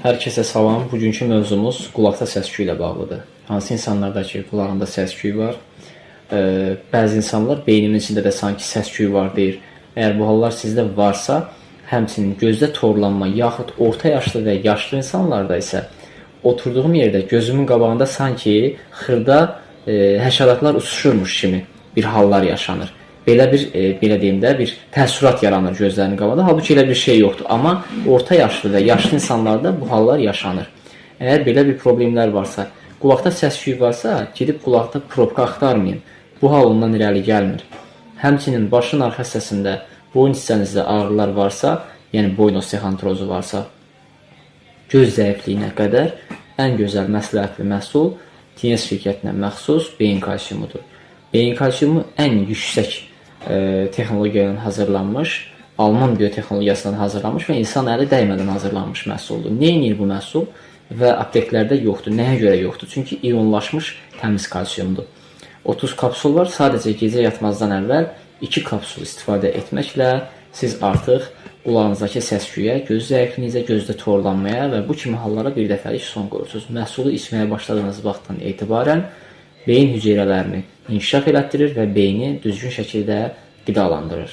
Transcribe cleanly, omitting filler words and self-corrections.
Hər kəsə salam. Bugünkü mövzumuz qulaqda səs-küyü ilə bağlıdır. Hansı insanlarda ki, qulağında səs-küyü var. Bəzi insanlar beynimin içində də sanki səs-küyü var deyir. Əgər bu hallar sizdə varsa, həmçinin gözdə torlanma, yaxud orta yaşlı və yaşlı insanlarda isə oturduğum yerdə gözümün qabağında sanki xırda həşəratlar uçuşurmuş kimi bir hallar yaşanır. Belə deyim də, bir təəssürat yaranır gözlərinin qabağında. Halbuki elə bir şey yoxdur. Amma orta yaşlı və yaşlı insanlarda bu hallar yaşanır. Əgər belə bir problemlər varsa, qulaqda səs-küyü varsa, gedib qulaqda probka axtarmayın. Bu hal ondan irəli gəlmir. Həmçinin başın arxa hissəsində, boyun hissənizdə ağrılar varsa, yəni boyun osteoxondrozu varsa, göz zəifliyinə qədər ən gözəl məsləhətli məhsul TNS şirkətinə məxsus beyin kalsiumudur. Beyin kalsiumu ən yüksək texnologiyadan hazırlanmış, Alman biotexnologiyasından hazırlanmış və insan əli dəymədən hazırlanmış məhsuldur. Nə edir bu məhsul və apteklərdə yoxdur? Nəyə görə yoxdur? Çünki iyonlaşmış təmiz kalsiumdur. 30 kapsul var. Sadəcə gecə yatmazdan əvvəl 2 kapsul istifadə etməklə siz artıq qulağınızdakı səs-küyə, göz zəifliyinizə, gözdə torlanmaya və bu kimi hallara bir dəfəlik son qoyursunuz. Məhsulu içməyə başladığınız vaxtdan etibarən beyin hüceyrələrini inkişaf elətdirir və beyni düzgün şəkildə qidalandırır.